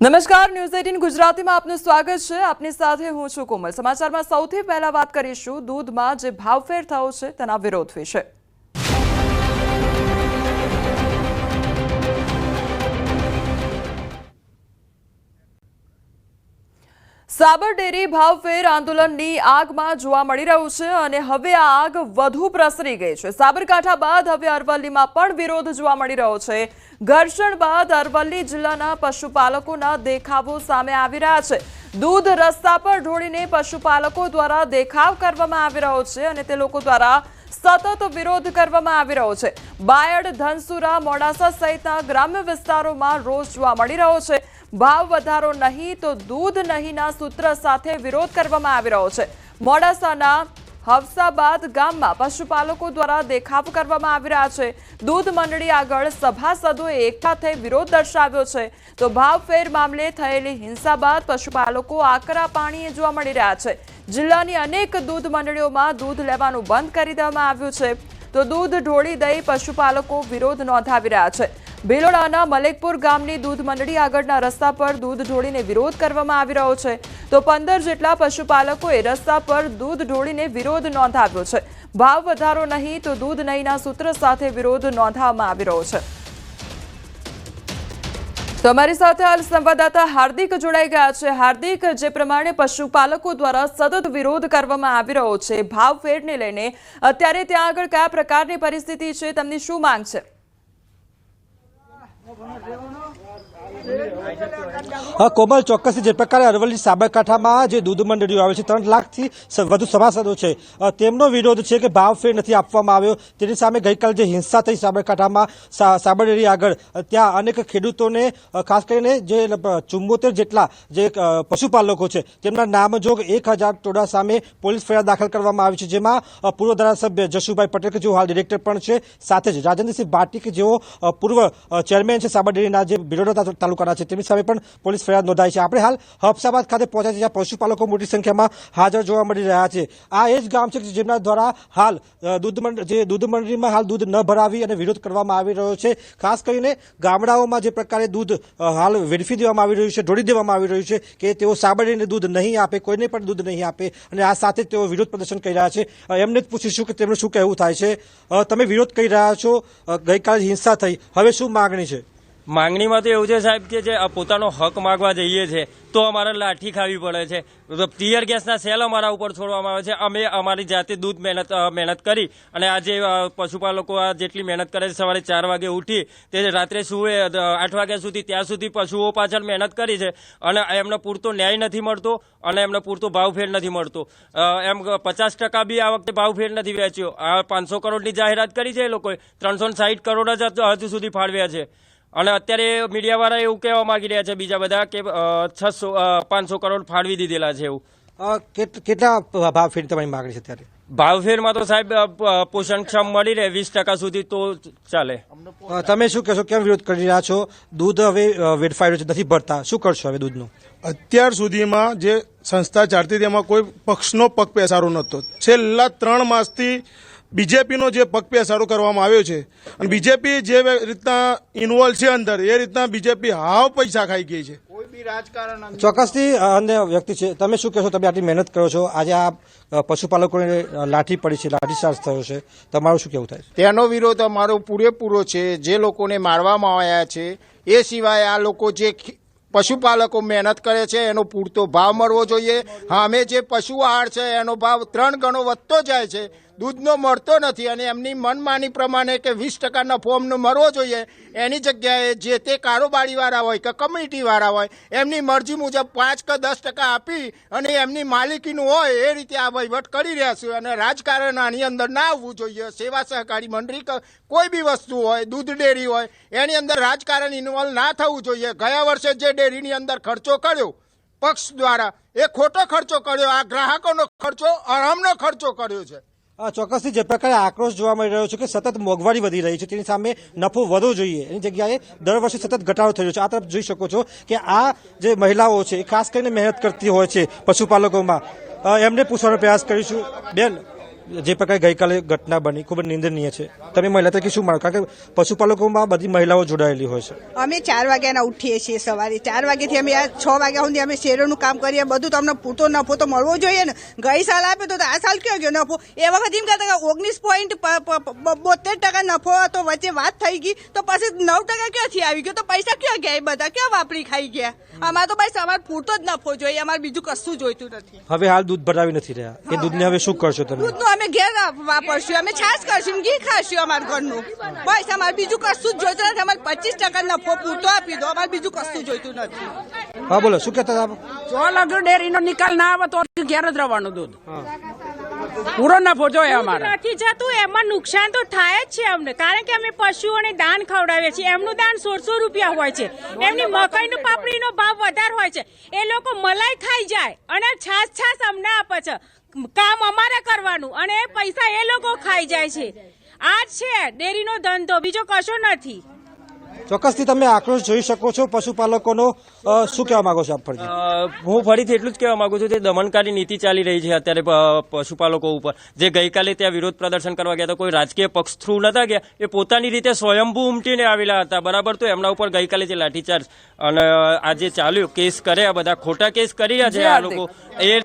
નમસ્કાર, ન્યૂઝ 18 ગુજરાતીમાં આપનું સ્વાગત છે। આપની સાથે હું છું કોમલ। સમાચારમાં સૌથી પહેલા વાત કરીશું દૂધમાં જે ભાવફેર થયો છે તેના વિરોધ વિશે। સાબર ડેરી ભાવફેર આંદોલનની આગમાં જોવા મળી રહ્યું છે અને હવે આ આગ વધુ પ્રસરી ગઈ છે। સાબરકાંઠા બાદ હવે અરવલ્લીમાં પણ વિરોધ જોવા મળી રહ્યો છે। ઘર્ષણ બાદ અરવલ્લી જિલ્લાના પશુપાલકોના દેખાવો સામે આવી રહ્યા છે। દૂધ રસ્તા પર ઢોળીને પશુપાલકો દ્વારા દેખાવ કરવામાં આવી રહ્યો છે અને તે લોકો દ્વારા સતત વિરોધ કરવામાં આવી રહ્યો છે। બાયડ, ધનસુરા, મોડાસા સહિતના ગ્રામ્ય વિસ્તારોમાં રોષ જોવા મળી રહ્યો છે। ભાવ વધારો નહીં તો દૂધ નહીંના સૂત્ર સાથે વિરોધ કરવામાં આવી રહ્યો છે। મોડાસાના હવસાબાદ ગામમાં પશુપાલકો દ્વારા દેખાવ કરવામાં આવી રહ્યા છે। દૂધ મંડળી આગળ સભાસદોએ એકઠા થઈ વિરોધ દર્શાવ્યો છે તો ભાવફેર મામલે થયેલી હિંસા બાદ પશુપાલકો આકરા પાણીએ જોવા મળી રહ્યા છે। જિલ્લાની અનેક દૂધ મંડળીઓમાં દૂધ લેવાનું બંધ કરી દેવામાં આવ્યું છે તો દૂધ ઢોળી દઈ પશુપાલકો વિરોધ નોંધાવી રહ્યા છે। ભિલોડાના મલેકપુર ગામની દૂધ મંડળી આગળના રસ્તા પર દૂધ ઢોળીને વિરોધ કરવામાં આવી રહ્યો છે તો 15 જેટલા પશુપાલકોએ રસ્તા પર દૂધ ઢોળીને વિરોધ નોંધાવ્યો છે। ભાવ વધારો નહીં તો દૂધ નહીંના સૂત્ર સાથે વિરોધ નોંધાવવામાં આવી રહ્યો છે। તો અમારી સાથે હાલ સંવાદદાતા હાર્દિક જોડાઈ ગયા છે। હાર્દિક, જે પ્રમાણે પશુપાલકો દ્વારા સતત વિરોધ કરવામાં આવી રહ્યો છે ભાવફેરને લઈને, અત્યારે ત્યાં આગળ કયા પ્રકારની પરિસ્થિતિ છે, તેમની શું માંગ છે? કોમલ, ચોક્કસથી જે પ્રકારે અરવલ્લી સાબરકાંઠામાં જે દૂધ મંડળીઓ આવે છે 3 લાખથી વધુ સભાસદો છે તેમનો વિરોધ છે કે ભાવફેર નથી આપવામાં આવ્યો। તેની સામે ગઈકાલે જે હિંસા થઈ સાબરકાંઠામાં સાબર ડેરી આગળ, ત્યાં અનેક ખેડૂતોને ખાસ કરીને જે 74 જેટલા જે પશુપાલકો છે તેમના નામજોગ 1000 ટોળા સામે પોલીસ ફરિયાદ દાખલ કરવામાં આવી છે, જેમાં પૂર્વ ધારાસભ્ય જશુભાઈ પટેલ કે જેઓ હાલ ડિરેક્ટર પણ છે, સાથે જ રાજેન્દ્રસિંહ ભાટી કે જેઓ પૂર્વ ચેરમેન છે સાબર ડેરીના જે ભિલોડા તાલુકાના છે, તેમની સામે પણ પોલીસ ફરિયાદ નોંધાઈ છે। આપણે હાલ હફસાબાદ ખાતે પહોંચ્યા છે, જ્યાં પશુપાલકો મોટી સંખ્યામાં હાજર જોવા મળી રહ્યા છે। આ એ જ ગામ છે જેમના દ્વારા હાલ દૂધ મંડળીમાં હાલ દૂધ ન ભરાવી અને વિરોધ કરવામાં આવી રહ્યો છે। ખાસ કરીને ગામડાઓમાં જે પ્રકારે દૂધ હાલ વેડફી દેવામાં આવી રહ્યું છે, ઢોળી દેવામાં આવી રહ્યું છે કે તેઓ સાબર ડેરીને દૂધ નહીં આપે, કોઈને પણ દૂધ નહીં આપે, અને આ સાથે તેઓ વિરોધ પ્રદર્શન કરી રહ્યા છે। એમને જ પૂછીશું કે તેમનું શું કહેવું થાય છે। તમે વિરોધ કરી રહ્યા છો, ગઈકાલે હિંસા થઈ, હવે શું માંગણી છે? માંગણીમાં તો એવું છે સાહેબ કે જે પોતાનો હક માગવા જઈએ છે તો અમારે લાઠી ખાવી પડે છે। ટીયર ગેસના સેલ અમારા ઉપર છોડવામાં આવે છે। અમે અમારી જાતે દૂધ મહેનત કરી અને આજે પશુપાલકો આ જેટલી મહેનત કરે છે, સવારે 4 વાગે ઉઠી તે રાત્રે સુવે 8 વાગ્યા સુધી, ત્યાં સુધી પશુઓ પાછળ મહેનત કરી છે અને એમને પૂરતો ન્યાય નથી મળતો અને એમને પૂરતો ભાવફેર નથી મળતો। એમ 50% બી આ વખતે ભાવફેર નથી વેચ્યો। આ 500 કરોડની જાહેરાત કરી છે એ લોકોએ, 360 કરોડ જ હજુ સુધી ફાળવ્યા છે અને અત્યારે મીડિયાવાળા એવું કહેવા માંગી રહ્યા છે બીજા બધા કે 500 કરોડ ફાળવી દીધેલા છે એવું। કેટલા ભાવફેર તમારી માંગણી છે અત્યારે? ભાવફેરમાં તો સાહેબ પોષણક્ષમ મળી રહે 20% સુધી તો ચાલે। તમે શું કહેશો, કેમ વિરોધ કરી રહ્યા છો? દૂધ હવે વેડફાઈ રહ્યું છે, નથી ભરતા, શું કરશો હવે દૂધનું? અત્યાર સુધીમાં જે સંસ્થા ચાલતી તેમાં કોઈ પક્ષનો પગ પેસારો નહોતો। છેલ્લા 3 માસથી બીજેપીનો જે પગ પેસારો કરવામાં આવ્યો છે અને બીજેપી જે રીતના ઇન્વોલ્વ છે અંદર, એ રીતના બીજેપી હાવ પૈસા ખાઈ ગઈ છે। કોઈ બી રાજકારણ ચોક્કસથી અન્ય વ્યક્તિ છે, તમે શું કહેશો? તમે આટલી મહેનત કરો છો, આજે આ પશુપાલકોને લાઠી પડી છે, લાઠીચાર્જ થયો છે, તમારું શું કહેવું થાય? તેનો વિરોધ અમારો પૂરેપૂરો છે। જે લોકોને મારવામાં આવ્યા છે એ સિવાય આ લોકો જે પશુપાલકો મહેનત કરે છે એનો પૂરતો ભાવ મળવો જોઈએ। હા, અમે જે પશુ આહાર છે એનો ભાવ 3 ગણો વધતો જાય છે, દૂધનો મળતો નથી અને એમની મનમાની પ્રમાણે કે 20% નફોનો મળવો જોઈએ, એની જગ્યાએ જે તે કારોબારીવાળા હોય કે કમિટીવાળા હોય એમની મરજી મુજબ 5 કે 10% આપી અને એમની માલિકીનું હોય એ રીતે આ વહીવટ કરી રહ્યા છે અને રાજકારણ આની અંદર ના આવવું જોઈએ। સેવા સહકારી મંડળી કોઈ બી વસ્તુ હોય, દૂધ ડેરી હોય, એની અંદર રાજકારણ ઇન્વોલ્વ ના થવું જોઈએ। ગયા વર્ષે જે ડેરીની અંદર ખર્ચો કર્યો પક્ષ દ્વારા એ ખોટો ખર્ચો કર્યો, આ ગ્રાહકોનો ખર્ચો, આરામનો ખર્ચો કર્યો છે। ચોક્કસથી જે પ્રકારે આક્રોશ જોવા મળી રહ્યો છે કે સતત મોંઘવારી વધી રહી છે, તેની સામે નફો વધવો જોઈએ, એની જગ્યાએ દર વર્ષે સતત ઘટાડો થઈ રહ્યો છે। આ તરફ જોઈ શકો છો કે આ જે મહિલાઓ છે એ ખાસ કરીને મહેનત કરતી હોય છે પશુપાલકોમાં, એમને પૂછવાનો પ્રયાસ કરીશું। બેન, જે પ્રકારે ગઈકાલે ઘટના બની ખૂબ જ નિંદનીય છે. તમે મહિલા તરીકે શું માનો, કારણ કે પશુપાલકોમાં બધી મહિલાઓ જોડાયેલી હોય છે. અમે 4 વાગ્યાના ઉઠીએ છીએ સવારે. 4 વાગ્યાથી અમે આ 6 વાગ્યા સુધી અમે શેરોનું કામ કરીએ. બધું તમને પૂરતો નફો તો મળવો જોઈએ ને. ગઈ સાલ આપ્યો તો આ સાલ કયો ગયો નફો? એ વખત એમ કહેતા કે 19.72% નફો હતો, વચ્ચે વાત થઈ ગઈ તો પછી 9% ક્યાંથી આવી ગયો? તો પૈસા ક્યાં ગયા? એ બધા ક્યાં વાપરી ખાઈ ગયા? અમારે તો ભાઈ અમારે પૂરતો જ નફો જોઈએ, અમારે બીજું કશું જોઈતું નથી. હવે હાલ દૂધ ભરાવી નથી રહ્યા, એ દૂધને હવે શું કરશો તમે? દૂધનું અમે ઘેર વાપરશું, અમે છાશ કરશું, ઘી ખાશું અમારા ઘરનું. બસ અમારે બીજું કશું જ જોઈતું નથી. અમારે 25% નફો પૂરતો આપી દો, અમારે બીજું કશું જોઈતું નથી. હા બોલો, શું કહેતા હતા? જો લગર ડેરીનો નિકાલ ના આવે તો ઘેર જ રહેવાનું દૂધ. પૂરો નફો જોઈએ અમારે. નથી જતું એમાં નુકસાન તો થાય જ છે અમને, કારણ કે અમે પશુઓને દાન ખવડાવીએ છીએ. એમનું દાન 1600 રૂપિયા હોય છે, એમની મકાઈનો પાપડીનો ભાવ વધારે હોય છે. એ લોકો મલાઈ ખાઈ જાય અને છાસ અમને આપે છે. કામ અમારે કરવાનું અને એ પૈસા એ લોકો ખાઈ જાય છે. આ જ છે ડેરીનો ધંધો, બીજો કશો નથી. ચોક્કસથી તમે આક્રોશ જોઈ શકો છો પશુપાલકોનો. શું કહેવા માંગો છો આપ ફરજી? હું ફરીથી એટલું જ કહેવા માંગુ છું કે દમનકારી નીતિ ચાલી રહી છે અત્યારે પશુપાલકો ઉપર. જે ગઈકાલે ત્યાં વિરોધ પ્રદર્શન કરવા ગયા હતા, કોઈ રાજકીય પક્ષ થ્રુ નતા ગયા, એ પોતાની રીતે સ્વયંભૂ ઉમટીને આવેલા હતા, બરાબર. તો એમના ઉપર ગઈકાલે જે લાઠીચાર્જ અને આજે ચાલ્યો કેસ કર્યા, બધા ખોટા કેસ કર્યા છે આ લોકો. એ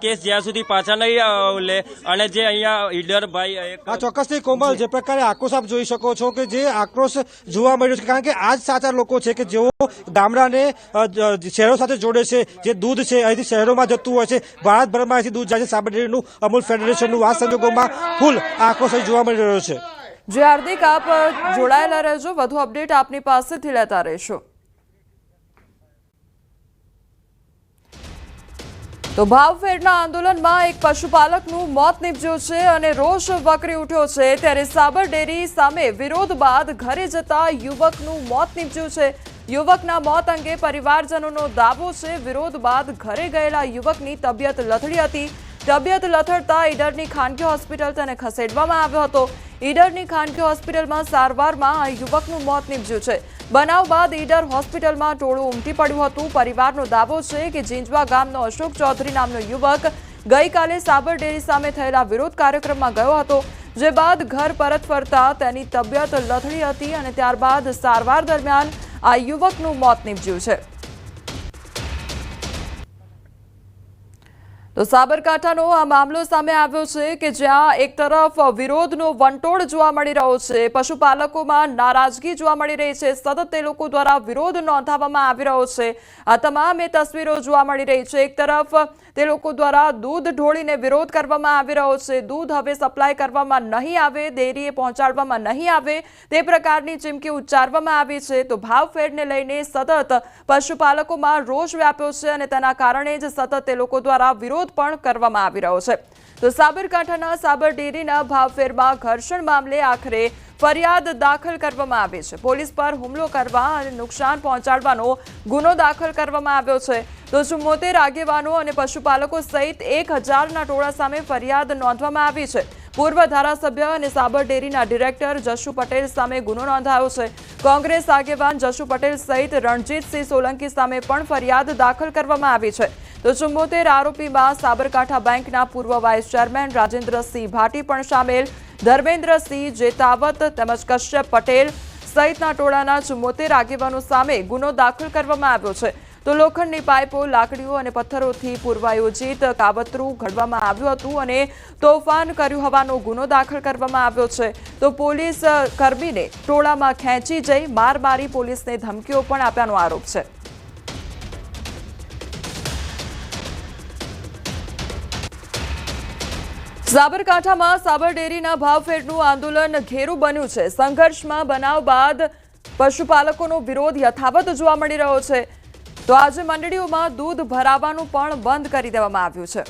કેસ જ્યાં સુધી પાછા નહીં લે અને જે અહીંયા ઈડરભાઈ હા ચોક્કસથી કોમલ, જે પ્રકારે આક્રોશ આપ જોઈ શકો છો કે જે આક્રોશ જોવા મળ્યો છે, કારણ કે આ જ સાચા લોકો છે કે જેઓ ગામડાને શહેરો સાથે જોડે છે. જે દૂધ છે અહીંથી શહેરોમાં જતું હોય છે, ભારતભરમાં અહીંથી દૂધ જાય છે. સાબર ડેરીનું, અમૂલ ફેડરેશનનું આ સંજોગોમાં ફૂલ આક્રોશ અહીં જોવા મળી રહ્યો છે. જે હાર્દિક, આપ જોડાયેલા રહેજો, વધુ અપડેટ આપની પાસેથી લેતા રહેશો. તો ભાવફેરના આંદોલનમાં એક પશુપાલકનું મોત નીપજ્યું છે અને રોષ વકરી ઉઠ્યો છે. ત્યારે સાબર ડેરી સામે વિરોધ બાદ ઘરે જતા યુવકનું મોત નીપજ્યું છે. યુવકના મોત અંગે પરિવારજનોનો દાવો છે. વિરોધ બાદ ઘરે ગયેલા યુવકની તબિયત લથડી હતી. તબિયત લથડતા ઈડરની ખાનગી હોસ્પિટલ તેને ખસેડવામાં આવ્યો હતો. ઈડરની ખાનગી હોસ્પિટલમાં સારવારમાં આ યુવકનું મોત નીપજ્યું છે. બનાવ બાદ ઈડર હોસ્પિટલમાં ટોળું ઉમટી પડ્યું હતું. પરિવારનો દાવો છે કે જીંજવા ગામનો અશોક ચૌધરી નામનો યુવક ગઈકાલે સાબર ડેરી સામે થયેલા વિરોધ કાર્યક્રમમાં ગયો હતો, જે બાદ ઘર પરત ફરતા તેની તબિયત લથડી હતી અને ત્યારબાદ સારવાર દરમિયાન આ યુવકનું મોત નીપજ્યું છે. તો સાબરકાંઠાનો આ મામલો સામે આવ્યો છે કે જ્યાં એક તરફ વિરોધનો વંટોળ જોવા મળી રહ્યો છે, પશુપાલકોમાં નારાજગી જોવા મળી રહી છે, સતત તે લોકો દ્વારા વિરોધ નોંધાવવામાં આવી રહ્યો છે. આ તમામ એ તસવીરો જોવા મળી રહી છે. એક તરફ તે લોકો દ્વારા દૂધ ઢોળીને વિરોધ કરવામાં આવી રહ્યો છે. દૂધ હવે સપ્લાય કરવામાં નહીં આવે, ડેરીએ પહોંચાડવામાં નહીં આવે, તે પ્રકારની ચીમકી ઉચ્ચારવામાં આવી છે. તો ભાવફેરને લઈને સતત પશુપાલકોમાં રોષ વ્યાપ્યો છે અને તેના કારણે જ સતત તે લોકો દ્વારા વિરોધ પણ કરવામાં આવી રહ્યો છે. તો સાબરકાંઠાના સાબર ડેરીના ભાવફેરમાં ઘર્ષણ મામલે આખરે ફરિયાદ દાખલ કરવામાં આવી છે. પોલીસ પર હુમલો કરવા અને નુકસાન પહોંચાડવાનો ગુનો દાખલ કરવામાં આવ્યો છે. તો 74 આગેવાનો અને પશુપાલકો સહિત 1000ના ટોળા સામે ફરિયાદ નોંધવામાં આવી છે. પૂર્વ ધારાસભ્ય અને સાબર ડેરીના ડિરેક્ટર જશુ પટેલ સામે ગુનો નોંધાયો છે. કોંગ્રેસ આગેવાન જશુ પટેલ સહિત રણજીતસિંહ સોલંકી સામે પણ ફરિયાદ દાખલ કરવામાં આવી છે. તો 74 આરોપીમાં સાબરકાંઠા બેંકના પૂર્વ વાઇસ ચેરમેન રાજેન્દ્રસિંહ ભાટી પણ સામેલ, ધર્મેન્દ્રસિંહ જેતાવત તેમજ કશ્યપ પટેલ સહિતના ટોળાના 74 આગેવાનો સામે ગુનો દાખલ કરવામાં આવ્યો છે. તો લોખંડની પાઇપો, લાકડીઓ અને પથ્થરોથી પૂર્વાયોજિત કાવતરું ઘડવામાં આવ્યું હતું અને તોફાન કર્યું હોવાનો ગુનો દાખલ કરવામાં આવ્યો છે. તો પોલીસ કર્મીને ટોળામાં ખેંચી જઈ માર મારી પોલીસને ધમકીઓ પણ આપ્યાનો આરોપ છે. સાબરકાંઠામાં સાબર ડેરીના ભાવફેરનું આંદોલન ઘેરું બન્યું છે. સંઘર્ષમાં બનાવ બાદ પશુપાલકોનો વિરોધ યથાવત જોવા મળી રહ્યો છે. તો આજે મંડળીઓમાં દૂધ ભરાવાનું પણ બંધ કરી દેવામાં આવ્યું છે.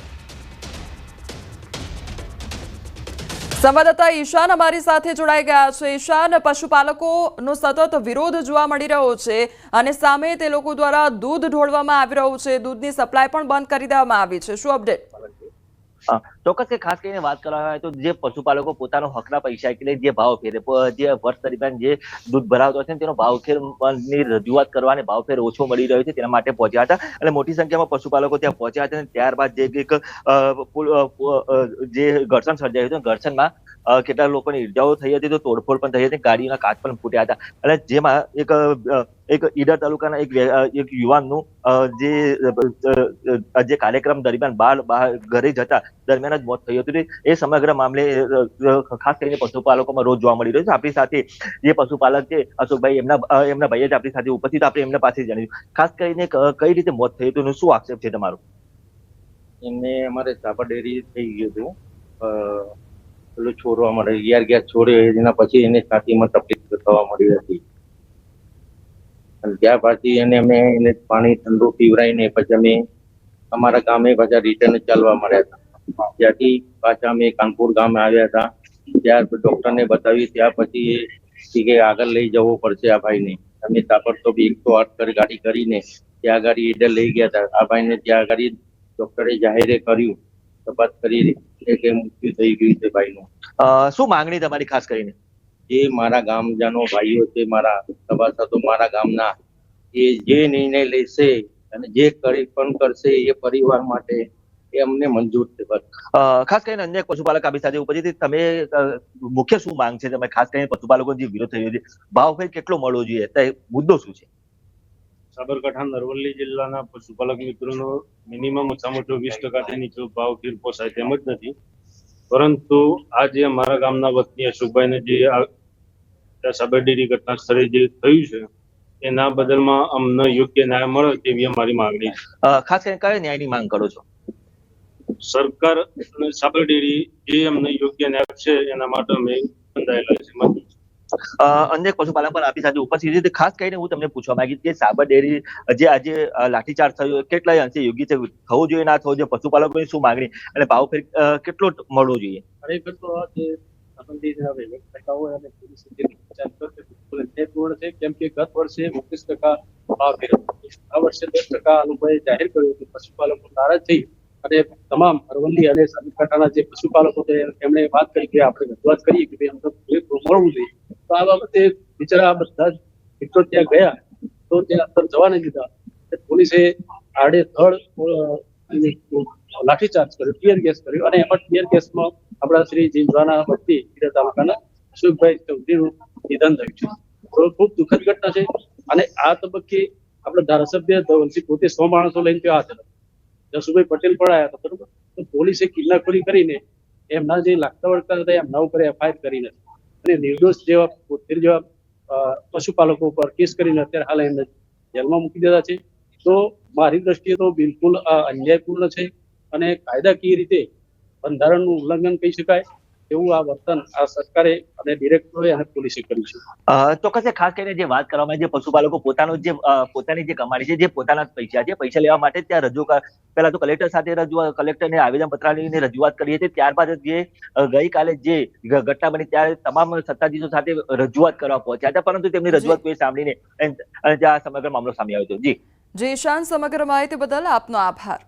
સંવાદદાતા ઈશાન અમારી સાથે જોડાઈ ગયા છે. ઈશાન, પશુપાલકોનો સતત વિરોધ જોવા મળી રહ્યો છે અને સામે તે લોકો દ્વારા દૂધ ઢોળવામાં આવી રહ્યું છે, દૂધની સપ્લાય પણ બંધ કરી દેવામાં આવી છે. શું અપડેટ? ચોક્કસ કે ખાસ કરીને વાત કરવામાં આવે તો જે પશુપાલકો પોતાનો હકના પૈસા એટલે જે ભાવ ફેર જે વર્ષ દરમિયાન જે દૂધ ભરાવતો છે તેનો ભાવફેરની રજૂઆત કરવા અને ભાવફેર ઓછો મળી રહ્યો છે તેના માટે પહોંચ્યા હતા અને મોટી સંખ્યામાં પશુપાલકો ત્યાં પહોંચ્યા હતા અને ત્યારબાદ જે ઘર્ષણ સર્જાયું હતું ઘર્ષણમાં કેટલાક લોકોની ઈજાઓ થઈ હતી તો તોડફોડ પણ થઈ હતી, ગાડીના કાચ પણ ફૂટ્યા હતા અને જેમાં એક ઈડર તાલુકાના એક યુવાનનું જે કાર્યક્રમ દરમિયાન બહાર ઘરે જતા દરમિયાન જ મોત થયું હતું. એ સમગ્ર મામલે ખાસ કરીને પશુપાલકોમાં રોજ જોવા મળી રહ્યો છે. આપણી સાથે જે પશુપાલક છે અશોકભાઈ એમના ભાઈ જ આપણી સાથે ઉપસ્થિત, આપણે એમના પાસે જાણીશું ખાસ કરીને કઈ રીતે મોત થયું હતું, શું આક્ષેપ છે તમારો? એમને અમારે સાબર ડેરી થઈ ગયું હતું, પેલું છોડવા મળે ગેસ છોડ્યો એના પછી એને છાતીમાં તકલીફ થવા મળી હતી અને ત્યાર પછી એને પાણી ઠંડુ પીવડાવીને પછી અમે અમારા ગામે પાછા રિટર્ન ચાલવા મળ્યા હતા. ત્યાંથી પાછા અમે કાનપુર ગામે આવ્યા હતા, ત્યાર ડોક્ટરને બતાવી, ત્યાર પછી કે આગળ લઈ જવો પડશે આ ભાઈને. અમે તાબડતોબ 108 કરી ગાડી કરીને ત્યાં આગળ ઈડર લઈ ગયા હતા. આ ભાઈને ત્યાં આગળ ડોક્ટરે જાહેર કર્યું, તપાસ કરી કે મૃત્યુ થઈ ગયું છે ભાઈનું. શું માંગણી તમારી ખાસ કરીને? જે મારા ગામજાનો ભાઈઓ છે, મારા સભાસદો મારા ગામના, એ જે નિર્ણય લેશે અને જે કરી પણ કરશે એ પરિવાર માટે એ અમને મંજૂર છે. બસ ખાસ કરીને અન્ય પશુપાલક આપણી સાથે ઉપસ્થિત, તમે મુખ્ય શું માંગ છે તમે ખાસ કરીને પશુપાલકો જે વિરોધ થયો છે ભાવફેર કેટલો મળવો જોઈએ, મુદ્દો શું છે? સાબરકાંઠા અરવલ્લી જિલ્લાના પશુપાલક મિત્રોનો મિનિમમ ઓછામાં ઓછો 20% નીચો ભાવફેર પોસાય તેમ જ નથી, પરંતુ આજે અમારા ગામના વતની અશોકભાઈને જે સાબર ડેરી ઘટના સ્થળે જે થયું છે એના બદલમાં અમને યોગ્ય ન્યાય મળે તેવી અમારી માંગણી છે. ખાસ કરીને કયા ન્યાયની માંગ કરો છો? સરકાર અને સાબર ડેરી જે અમને યોગ્ય ન્યાય છે એના માટે અમે બંધાયેલા છે. અન્ય પશુપાલક પણ આપણી સાથે ઉપસ્થિત છે. ખાસ કરીને હું તમને પૂછવા માંગીશ કે સાબર ડેરી જે આજે લાઠીચાર્જ થયો કેટલા અંશે યોગ્ય છે, થવું જોઈએ ના થવું જોઈએ, પશુપાલકોની શું માંગણી અને ભાવફેર કેટલો મળવો જોઈએ? ખરેખર તો આ જે સંબંધિત ટકાઓ અને પોલીસ છે, કેમ કે ગત વર્ષે 29% ભાવફેર, આ વર્ષે 10% અનુભવે જાહેર કર્યું હતું. પશુપાલકો નારાજ થઈ અને તમામ અરવલ્લી અને સાબરકાંઠાના જે પશુપાલકો છે એમણે વાત કરી કે આપણે રજૂઆત કરીએ કે ભાઈ અમને મળવું જોઈએ. તો આ બાબતે બિચારા બધા જ મિત્રો ત્યાં ગયા તો ત્યાં અંદર જવા નહીં દીધા. પોલીસે આડેધડ લાઠીચાર્જ કર્યો, ટીયર ગેસ કર્યો અને એમાં ટીયર ગેસમાં આપણા શ્રી જીંજવાના વતી ઈડર તાલુકાના અશોકભાઈ ચૌધરીનું નિધન થયું છે. તો ખૂબ દુઃખદ ઘટના છે અને આ તબક્કે આપણા ધારાસભ્ય ધવલસિંહ પોતે 100 માણસો લઈને ત્યાં હાજર હતા, જસુભાઈ પટેલ પણ આવ્યા હતા, બરોબર. તો પોલીસે કિલ્લાખોરી કરીને એમના જે લાગતા વળગતા હતા એમના ઉપર FIR કરી નથી અને નિર્દોષ જેવા 73 જેવા પશુપાલકો પર કેસ કરીને અત્યારે હાલ એમને જેલમાં મૂકી દીધા છે. તો મારી દ્રષ્ટિએ તો બિલકુલ અન્યાયપૂર્ણ છે અને કાયદાકીય રીતે બંધારણનું ઉલ્લંઘન કહી શકાય એવું આ વર્તન આ સરકારે અને ડિરેક્ટરે અને પોલીસે કર્યું છે. ચોક્કસ ખાસ કરીને જે વાત કરવામાં જે પશુપાલકો પોતાની જે કમાણી છે, જે પોતાના પૈસા છે, પૈસા લેવા માટે ત્યાં પહેલા તો કલેક્ટર સાથે કલેક્ટરને આવેદનપત્ર રજૂઆત કરી હતી. ત્યારબાદ જે ગઈકાલે જે ઘટના બની ત્યારે તમામ સત્તાધીશો સાથે રજૂઆત કરવા પહોંચ્યા હતા, પરંતુ તેમની રજૂઆત કોઈ સાંભળીને અને ત્યાં સમગ્ર મામલો સામે આવ્યો હતો. જી ઈશાન, સમગ્ર માહિતી બદલ આપનો આભાર.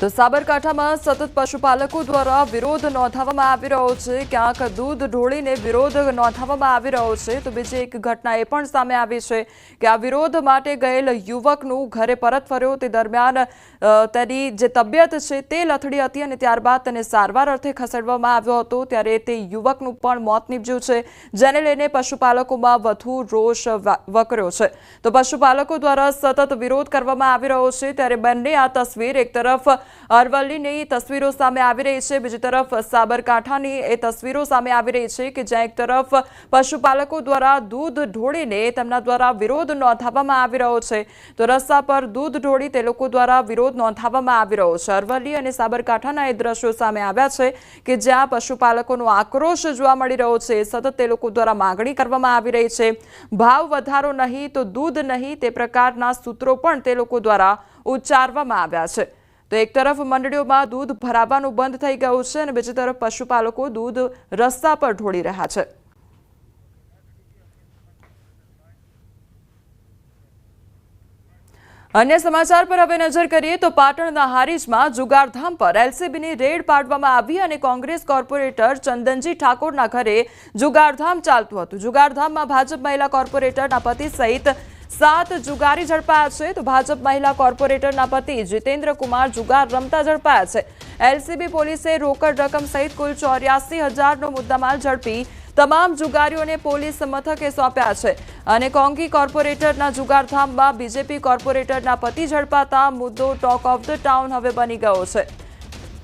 તો સાબરકાંઠામાં સતત પશુપાલકો દ્વારા વિરોધ નોંધાવવામાં આવી રહ્યો છે. ક્યાંક દૂધ ઢોળીને વિરોધ નોંધાવવામાં આવી રહ્યો છે તો બીજી એક ઘટના એ પણ સામે આવી છે કે આ વિરોધ માટે ગયેલ યુવકનું ઘરે પરત ફર્યો તે દરમિયાન તેની જે તબિયત છે તે લથડી હતી અને ત્યારબાદ તેને સારવાર અર્થે ખસેડવામાં આવ્યો હતો. ત્યારે તે યુવકનું પણ મોત નીપજ્યું છે, જેને લઈને પશુપાલકોમાં વધુ રોષ વકર્યો છે. તો પશુપાલકો દ્વારા સતત વિરોધ કરવામાં આવી રહ્યો છે. ત્યારે બંને આ તસવીર, એક તરફ અરવલ્લીની તસવીરો સામે આવી રહી છે, બીજી તરફ સાબરકાંઠાની એ તસવીરો સામે આવી રહી છે કે જ્યાં એક તરફ પશુપાલકો દ્વારા દૂધ ઢોળીને તેમના દ્વારા વિરોધ નોંધાવવામાં આવી રહ્યો છે તો રસ્તા પર દૂધ ઢોળી તે લોકો દ્વારા વિરોધ નોંધાવવામાં આવી રહ્યો છે. અરવલ્લી અને સાબરકાંઠાના એ દ્રશ્યો સામે આવ્યા છે કે જ્યાં પશુપાલકોનો આક્રોશ જોવા મળી રહ્યો છે. સતત તે લોકો દ્વારા માંગણી કરવામાં આવી રહી છે, ભાવ વધારો નહીં તો દૂધ નહીં, તે પ્રકારના સૂત્રો પણ તે લોકો દ્વારા ઉચ્ચારવામાં આવ્યા છે. તો એક તરફ મંડળીઓમાં દૂધ ભરાવાનું બંધ થઈ ગયું છે અને બીજી તરફ પશુપાલકો દૂધ રસ્તા પર ઢોળી રહ્યા છે. અન્ય સમાચાર પર હવે નજર કરીએ તો પાટણના હારીજમાં જુગારધામ પર એલસીબીની રેડ પાડવામાં આવી અને કોંગ્રેસ કોર્પોરેટર ચંદનજી ઠાકોરના ઘરે જુગારધામ ચાલતું હતું. જુગારધામમાં ભાજપ મહિલા કોર્પોરેટરના પતિ સહિત 7 જુગારી ઝડપાયા છે તો ભાજપ મહિલા કોર્પોરેટરના પતિ જીતેન્દ્ર કુમાર જુગાર રમતા ઝડપાયા છે. એલસીબી પોલીસે રોકડ રકમ સહિત કુલ 84,000નો મુદ્દામાલ ઝડપી તમામ જુગારીઓને પોલીસ મથકે સોંપ્યા છે અને કોંગી કોર્પોરેટરના જુગારધામમાં બીજેપી કોર્પોરેટરના પતિ ઝડપાતા મુદ્દો ટોક ઓફ ધ ટાઉન હવે બની ગયો છે.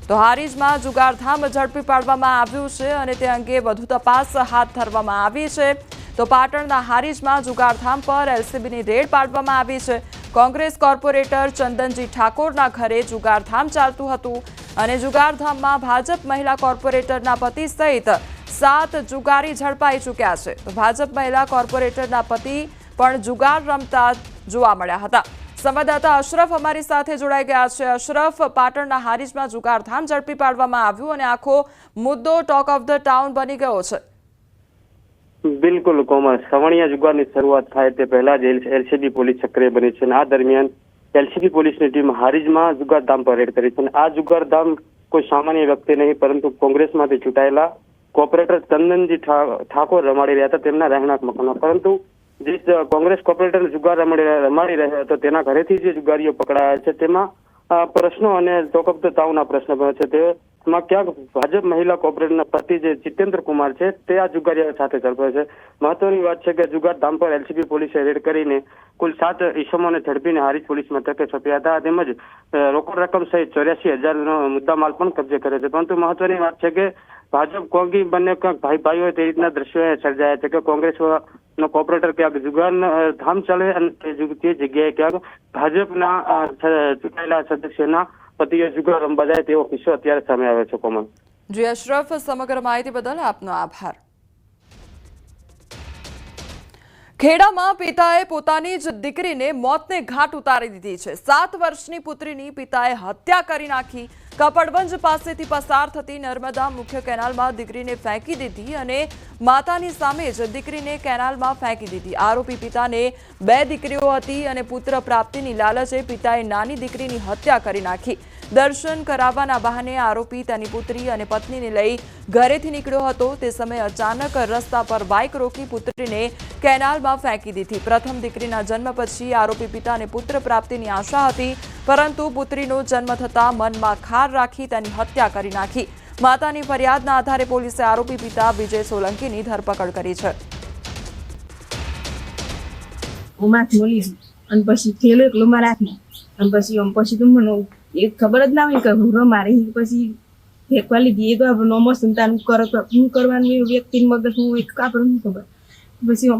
તો હારીજમાં જુગારધામ ઝડપી પાડવામાં આવ્યું છે અને તે અંગે વધુ તપાસ હાથ ધરવામાં આવી છે. તો પાટણના હારીજમાં જુગારધામ પર એલસીબીની રેડ પાડવામાં આવી છે. કોંગ્રેસ કોર્પોરેટર ચંદનજી ઠાકોરના ઘરે જુગારધામ ચાલતું હતું અને જુગારધામમાં ભાજપ મહિલા કોર્પોરેટરના પતિ સહિત 7 જુગારી ઝડપાઈ ચૂક્યા છે. તો ભાજપ મહિલા કોર્પોરેટરના પતિ પણ જુગાર રમતા જોવા મળ્યા હતા. સંવાદદાતા અશરફ અમારી સાથે જોડાઈ ગયા છે. અશરફ, પાટણના હારીજમાં જુગારધામ ઝડપી પાડવામાં આવ્યું અને આખો મુદ્દો ટોક ઓફ ધ ટાઉન બની ગયો છે. બિલકુલ કોમલ, સવર્ણીય જુગારની શરૂઆત થાય તે પહેલા જ એલસીબી પોલીસ સક્રિય બની છે અને આ દરમિયાન એલસીબી પોલીસની ટીમ હારીજમાં જુગારધામ પર રેડ કરી છે. આ જુગારધામ કોઈ સામાન્ય વ્યક્તિ નહીં પરંતુ કોંગ્રેસમાંથી ચૂંટાયેલા કોર્પોરેટર ચંદનજી ઠાકોર રમાડી રહ્યા હતા તેમના રહેણાંક મકાનમાં. પરંતુ જે કોંગ્રેસ કોર્પોરેટર જુગાર રમાડી રહ્યો હતો તેના ઘરેથી જે જુગારીઓ પકડાયા છે તેમાં પ્રશ્નો અને ટોક ઓફ ધ ટાઉનના પ્રશ્ન બન્યો છે. તેમાં ક્યાંક ભાજપ મહિલા કોર્પોરેટરના પતિ જે જીતેન્દ્ર કુમાર છે તે આ જુગારીઓ સાથે ઝડપાયો છે. મહત્વની વાત છે કે જુગારધામ પર એલસીબી પોલીસે રેડ કરીને કુલ 7 ઈસમોને ઝડપીને હારીજ પોલીસ મથકે સોંપ્યા હતા. તેમજ રોકડ રકમ સહિત 84,000નો મુદ્દામાલ પણ કબજે કર્યો છે. પરંતુ મહત્વની વાત છે કે ભાજપ કોંગી બંને ક્યાંક ભાઈ હોય તે રીતના દ્રશ્યો સર્જાયા છે કે કોંગ્રેસનો કોર્પોરેટર ક્યાંક જુગાર ધામ ચાલે અને તે જગ્યાએ ક્યાંક ભાજપના ચૂંટાયેલા સદસ્યના પતિએ જુગાર રમવા જાય તેવો કિસ્સો અત્યારે સામે આવ્યો છે. કોમલ જી અશરફ, સમગ્ર માહિતી બદલ આપનો આભાર. ખેડામાં પિતાએ પોતાની જ દીકરીને મોતને ઘાટ ઉતારી દીધી છે. 7 વર્ષની પુત્રીની પિતાએ હત્યા કરી નાખી. કપડવંજ પાસેથી પસાર થતી નર્મદા મુખ્ય કેનાલમાં દીકરીને ફેંકી દીધી અને માતાની સામે જ દીકરીને કેનાલમાં ફેંકી દીધી. આરોપી પિતાને 2 દીકરીઓ હતી અને પુત્ર પ્રાપ્તિની લાલચે પિતાએ નાની દીકરીની હત્યા કરી નાખી. દર્શન કરાવવાના બહાને આરોપી તેની પુત્રી અને પત્નીને લઈ ઘરેથી નીકળ્યો હતો. તે સમયે અચાનક રસ્તા પર બાઇક રોકી પુત્રીને કેનાલમાં ફેંકી દીધી. પ્રથમ દીકરીના જન્મ પછી આરોપી પિતાને પુત્ર પ્રાપ્તિની આશા હતી પરંતુ પુત્રીનો જન્મ થતાં મનમાં ખાર રાખી તેની હત્યા કરી નાખી. માતાની ફરિયાદના આધારે પોલીસે આરોપી પિતા વિજય સોલંકીની ધરપકડ કરી છે. અને પછી થેલો એકલો મારા હાથમાં અને પછી તો મને એક ખબર જ ના હોય કે હું મારે પછી ફેંકવા લીધી. એ તો નોમો સંતાન હું કરવાનું એ વ્યક્તિની મગજ હું એક કાપડ નહીં ખબર. પછી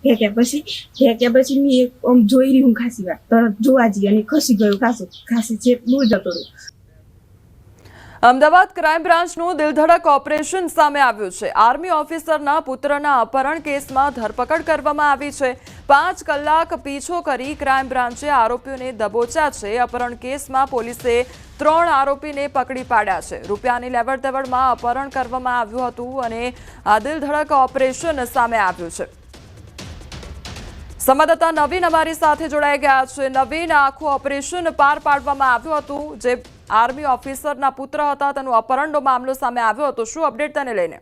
ફેંક્યા પછી મેં એક જોઈ રહી હું ખાસી વાર તરત જોવા જઈએ અને ખસી ગયો ખાસી છે દૂર જતો રહ્યો. અમદાવાદ ક્રાઇમ બ્રાન્ચનું દિલધડક ઓપરેશન સામે આવ્યું છે. આર્મી ઓફિસરના પુત્રના અપહરણ કેસમાં ધરપકડ કરવામાં આવી છે. 5 કલાક પીછો કરી ક્રાઇમ બ્રાન્ચે આરોપીઓને દબોચ્યા છે. અપહરણ કેસમાં પોલીસે 3 આરોપીને પકડી પાડ્યા છે. રૂપિયાની લેવડ દેવડમાં અપહરણ કરવામાં આવ્યું હતું અને આ દિલધડક ઓપરેશન સામે આવ્યું છે. સંવાદદાતા નવીન અમારી સાથે જોડાઈ ગયા છે. નવીન, આખું ઓપરેશન પાર પાડવામાં આવ્યું હતું. જે આર્મી ઓફિસરના પુત્ર હતા તેનું અપહરણનો મામલો સામે આવ્યો હતો. શું અપડેટ તેને લઈને?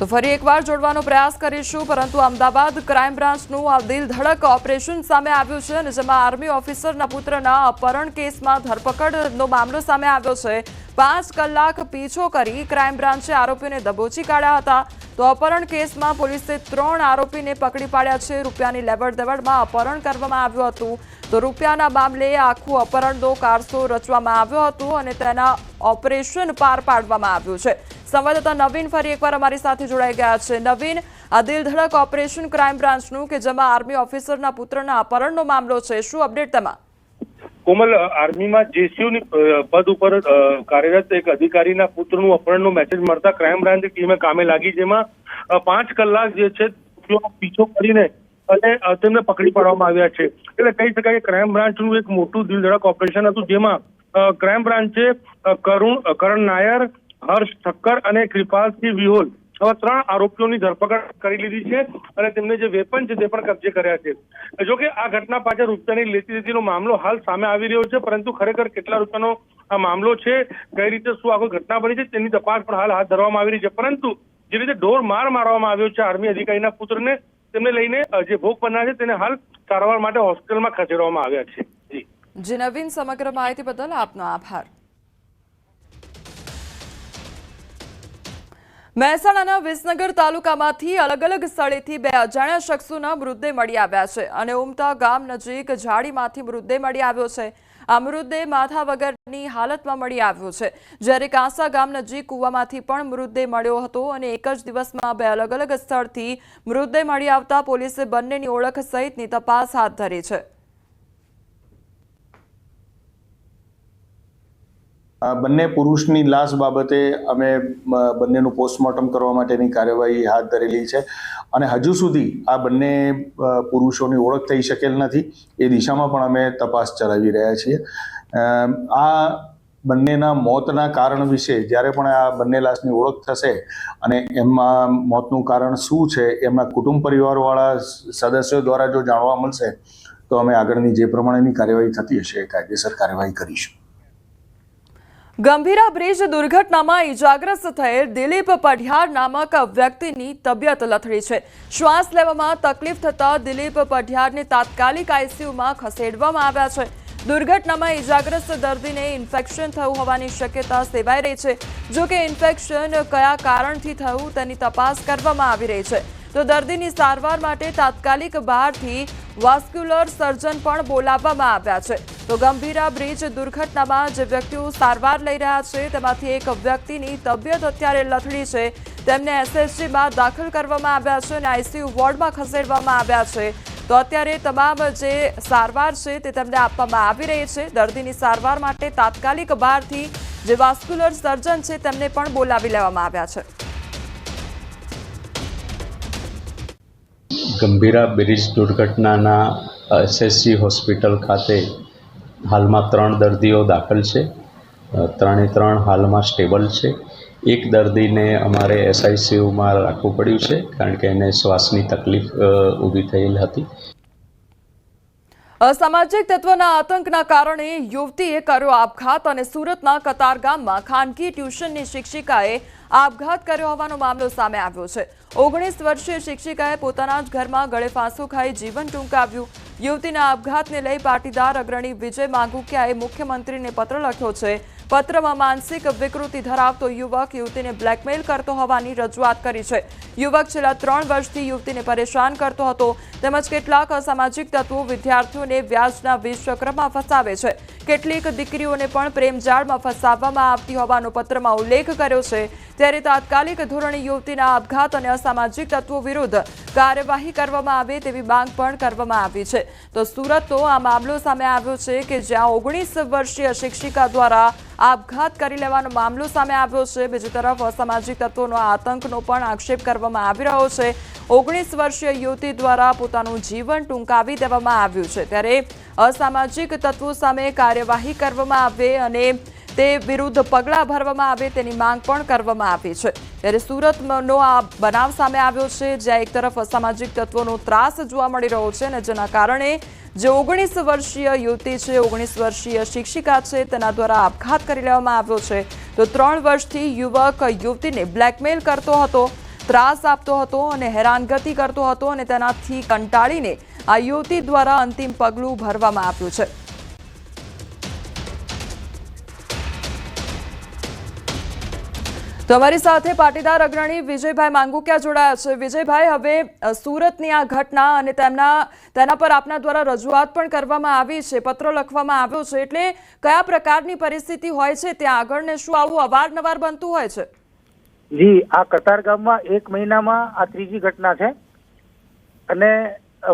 તો ફરી એકવાર જોડવાનો પ્રયાસ કરીશું પરંતુ અમદાવાદ ક્રાઇમ બ્રાન્ચનું આ દિલધડક ઓપરેશન સામે આવ્યું છે અને જેમાં આર્મી ઓફિસરના પુત્રના અપહરણ કેસમાં ધરપકડનો મામલો સામે આવ્યો છે. 5 કલાક પીછો કરી ક્રાઇમ બ્રાન્ચે આરોપીઓને દબોચી કાઢ્યા હતા. તો અપહરણ કેસમાં પોલીસે 3 આરોપીને પકડી પાડ્યા છે. રૂપિયાની લેવડ દેવડમાં અપહરણ કરવામાં આવ્યું હતું. તો રૂપિયાના મામલે આખું અપહરણનો કારસો રચવામાં આવ્યો હતો અને તેના ઓપરેશન પાર પાડવામાં આવ્યું છે. સંવાદદાતા નવીન ફરી એકવાર અમારી સાથે જોડાઈ ગયા છે. નવીન, આ દિલધડક ઓપરેશન ક્રાઇમ બ્રાન્ચનું કે જેમાં આર્મી ઓફિસરના પુત્રના અપહરણનો મામલો છે, શું અપડેટ તેમાં? કોમલ, આર્મીમાં જેસીયુની પદ ઉપર કાર્યરત એક અધિકારીના પુત્રનું અપહરણનો મેસેજ મળતા ક્રાઇમ બ્રાન્ચ ટીમે કામે લાગી, જેમાં 5 કલાક જે છે પીછો કરીને અને તેમને પકડી પાડવામાં આવ્યા છે. એટલે કહી શકાય કે ક્રાઇમ બ્રાન્ચનું એક મોટું દિલધડક ઓપરેશન હતું, જેમાં ક્રાઇમ બ્રાન્ચે કરણ નાયર, હર્ષ ઠક્કર અને કૃપાલસિંહ વિહોલ આવા 3 આરોપીઓની ધરપકડ કરી લીધી છે અને તેમને જે વેપન છે તે પણ કબજે કર્યા છે. જોકે આ ઘટના પાછળ રૂપિયાની લેતી દેતીનો મામલો હાલ સામે આવી રહ્યો છે, પરંતુ ખરેખર કેટલા રૂપિયાનો આ મામલો છે, કઈ રીતે શું આખી ઘટના બની છે તેની તપાસ પણ હાલ હાથ ધરવામાં આવી રહી છે. પરંતુ જે રીતે ઢોર માર મારવામાં આવ્યો છે આર્મી અધિકારીના પુત્રને, તેમને લઈને જે ભોગ બનનાર છે તેને હાલ સારવાર માટે હોસ્પિટલમાં ખસેડવામાં આવ્યા છે. જી નવીન, સમગ્ર માહિતી બદલ આપનો આભાર. મહેસાણાના વિસનગર તાલુકામાંથી અલગ અલગ સ્થળેથી 2 અજાણ્યા શખ્સોના મૃતદેહ મળી આવ્યા છે અને ઉમતા ગામ નજીક ઝાડીમાંથી મૃતદેહ મળી આવ્યો છે. આ મૃતદેહ માથા વગરની હાલતમાં મળી આવ્યો છે, જ્યારે કાંસા ગામ નજીક કૂવામાંથી પણ મૃતદેહ મળ્યો હતો અને એક જ દિવસમાં 2 અલગ અલગ સ્થળથી મૃતદેહ મળી આવતા પોલીસે બંનેની ઓળખ સહિતની તપાસ હાથ ધરી છે. બંને પુરુષની લાશ બાબતે અમે બંનેનું પોસ્ટમોર્ટમ કરવા માટેની કાર્યવાહી હાથ ધરેલી છે અને હજુ સુધી આ બંને પુરુષોની ઓળખ થઈ શકેલ નથી. એ દિશામાં પણ અમે તપાસ ચલાવી રહ્યા છીએ. આ બંનેના મોતના કારણ વિશે જ્યારે પણ આ બંને લાશની ઓળખ થશે અને એમાં મોતનું કારણ શું છે એમના કુટુંબ પરિવારવાળા સદસ્યો દ્વારા જો જાણવા મળશે તો અમે આગળની જે પ્રમાણેની કાર્યવાહી થતી હશે એ કાયદેસર કાર્યવાહી કરીશું. ગંભીરા બ્રિજ દુર્ઘટનામાં ઇજાગ્રસ્ત થયેલ દિલીપ પઢિયાર નામક વ્યક્તિની તબિયત લથડી છે. શ્વાસ લેવામાં તકલીફ થતા દિલીપ પઢિયારને તાત્કાલિક આઈસીયુમાં ખસેડવામાં આવ્યા છે. દુર્ઘટનામાં ઇજાગ્રસ્ત દર્દીને ઇન્ફેક્શન થયું હોવાની શક્યતા સેવાઈ રહી છે. જો કે ઇન્ફેક્શન કયા કારણથી થયું તેની તપાસ કરવામાં આવી રહી છે. તો દર્દીની સારવાર માટે તાત્કાલિક બહારથી વાસ્ક્યુલર સર્જન પણ બોલાવવામાં આવ્યા છે. તો ગંભીરા બ્રિજ દુર્ઘટનામાં જે વ્યક્તિઓ સારવાર લઈ રહ્યા છે તેમાંથી એક વ્યક્તિની તબિયત અત્યારે લથડી છે. તેમને એસએસજીમાં દાખલ કરવામાં આવ્યા છે અને આઈસીયુ વોર્ડમાં ખસેડવામાં આવ્યા છે. તો અત્યારે તમામ જે સારવાર છે તે તેમને આપવામાં આવી રહી છે. દર્દીની સારવાર માટે તાત્કાલિક બહારથી જે વાસ્ક્યુલર સર્જન છે તેમને પણ બોલાવી લેવામાં આવ્યા છે. ગંભીરા બ્રિજ દુર્ઘટનાના એસએસજી હોસ્પિટલ ખાતે હાલમાં 3 દર્દીઓ દાખલ છે. 3 હાલમાં સ્ટેબલ છે. એક દર્દીને અમારે એસઆઈસીયુમાં રાખવું પડ્યું છે કારણ કે એને શ્વાસની તકલીફ ઊભી થયેલ હતી. અસામાજિક તત્વના આતંકના કારણે યુવતીએ કર્યો આપઘાત અને સુરતના કતારગામમાં ખાનગી ટ્યુશનની શિક્ષિકાએ આપઘાત કર્યો હોવાનો મામલો સામે આવ્યો છે. 19 વર્ષીય શિક્ષિકાએ પોતાના જ ઘરમાં ગળે ફાંસો ખાઈ જીવન ટૂંકાવ્યું. યુવતીના આપઘાતને લઈ પાટીદાર અગ્રણી વિજય માંગુકિયાએ મુખ્યમંત્રીને પત્ર લખ્યો છે. પત્રમાં માનસિક વિકૃતિ ધરાવતો યુવક યુવતીને બ્લેકમેલ કરતો હોવાની રજૂઆત કરી છે. યુવક છેલ્લા 3 વર્ષથી યુવતીને પરેશાન કરતો હતો તેમજ કેટલાક અસામાજિક તત્વો વિદ્યાર્થીઓને વ્યાજના વિષચક્રમાં ફસાવે છે. કેટલીક દીકરીઓને પણ પ્રેમજાળમાં ફસાવવામાં આવતી હોવાનો પત્રમાં ઉલ્લેખ કર્યો છે. ત્યારે તાત્કાલિક ધોરણે યુવતીના આપઘાત અને અસામાજિક તત્વો વિરુદ્ધ કાર્યવાહી કરવામાં આવે તેવી માંગ પણ કરવામાં આવી છે. તો સુરતનો આ મામલો સામે આવ્યો છે કે જ્યાં 19 વર્ષીય શિક્ષિકા દ્વારા આપઘાત કરી લેવાનો મામલો સામે આવ્યો છે. બીજી તરફ અસામાજિક તત્વોનો આતંકનો પણ આક્ષેપ કરવામાં આવી રહ્યો છે. 19 વર્ષીય યુવતી દ્વારા પોતાનું જીવન ટૂંકાવી દેવામાં આવ્યું છે. ત્યારે અસામાજિક તત્વો સામે કાર્યવાહી કરવામાં આવે અને તે વિરુદ્ધ પગલાં ભરવામાં આવે તેની માંગ પણ કરવામાં આવી છે. ત્યારે સુરતનો આ બનાવ સામે આવ્યો છે જ્યાં એક તરફ અસામાજિક તત્વોનો ત્રાસ જોવા મળી રહ્યો છે અને જેના કારણે જે 19 વર્ષીય યુવતી છે, 19 વર્ષીય શિક્ષિકા છે તેના દ્વારા આપઘાત કરી લેવામાં આવ્યો છે. તો 3 વર્ષથી યુવક યુવતીને બ્લેકમેલ કરતો હતો, ત્રાસ આપતો હતો અને હેરાનગતિ કરતો હતો અને તેનાથી કંટાળીને આ યુવતી દ્વારા અંતિમ પગલું ભરવામાં આવ્યું છે. તો અમારી સાથે પાટીદાર અગ્રણી વિજયભાઈ માંગુકિયા જોડાયા છે. વિજયભાઈ, હવે સુરતની આ ઘટના અને તેના પર આપના દ્વારા રજૂઆત પણ કરવામાં આવી છે, પત્ર લખવામાં આવ્યો છે, એટલે કયા પ્રકારની પરિસ્થિતિ હોય છે ત્યાં આગળ ને શું આવું અવારનવાર બનતું હોય છે? જી, આ કતારગામમાં 1 મહિનામાં આ 3જી ઘટના છે અને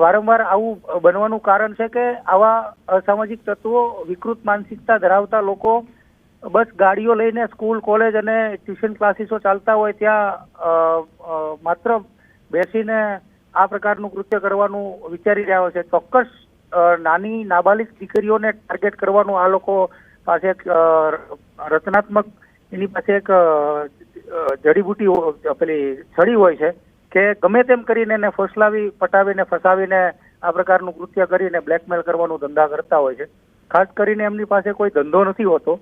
વારંવાર આવું બનવાનું કારણ છે કે આવા અસામાજિક તત્વો, વિકૃત માનસિકતા ધરાવતા લોકો બસ ગાડીઓ લઈને સ્કૂલ, કોલેજ અને ટ્યુશન ક્લાસીસો ચાલતા હોય ત્યાં માત્ર બેસીને આ પ્રકારનું કૃત્ય કરવાનું વિચારી રહ્યા હોય છે. ચોક્કસ નાની નાબાલિગ દીકરીઓને ટાર્ગેટ કરવાનું આ લોકો પાસે એક રચનાત્મક એની પાસે એક જડીબુટી પેલી છડી હોય છે કે ગમે તેમ કરીને એને ફસલાવી પટાવીને ફસાવીને આ પ્રકારનું કૃત્ય કરીને બ્લેકમેલ કરવાનું ધંધા કરતા હોય છે. ખાસ કરીને એમની પાસે કોઈ ધંધો નથી હોતો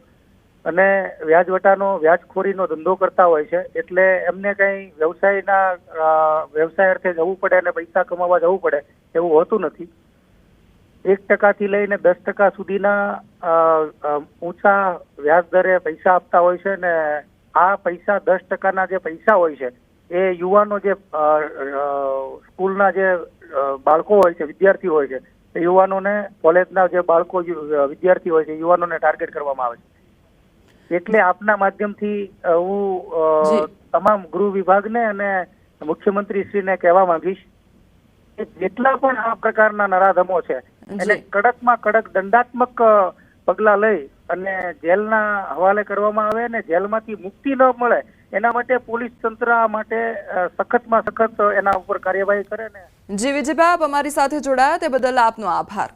અને વ્યાજખોરીનો ધંધો કરતા હોય છે, એટલે એમને કઈ વ્યવસાય અર્થે જવું પડે અને પૈસા કમાવા જવું પડે એવું હોતું નથી. 1% થી લઈને 10% સુધીના ઊંચા વ્યાજ દરે પૈસા આપતા હોય છે ને આ પૈસા 10%ના જે પૈસા હોય છે એ યુવાનો જે સ્કૂલના જે બાળકો હોય છે, વિદ્યાર્થીઓ હોય છે, એ યુવાનોને, કોલેજના જે બાળકો વિદ્યાર્થી હોય છે, યુવાનોને ટાર્ગેટ કરવામાં આવે છે. એટલે આપના માધ્યમથી હું તમામ ગૃહ વિભાગને અને મુખ્યમંત્રીશ્રીને કહેવા માંગીશ કે જેટલા પણ આ પ્રકારના નરાધમો છે એને કડકમાં કડક દંડાત્મક પગલાં લઈ અને જેલના હવાલે કરવામાં આવે અને જેલમાંથી મુક્તિ ન મળે એના માટે પોલીસ તંત્ર આ માટે સખતમાં સખત એના ઉપર કાર્યવાહી કરે ને. જી વિજયભાઈ, આપ અમારી સાથે જોડાયા તે બદલ આપનો આભાર.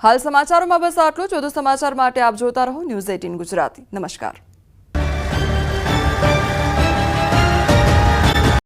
હાલ સમાચારોમાં બસ આટલું જ. વધુ સમાચાર માટે આપ જોતા રહો ન્યૂઝ 18 ગુજરાતી. નમસ્કાર.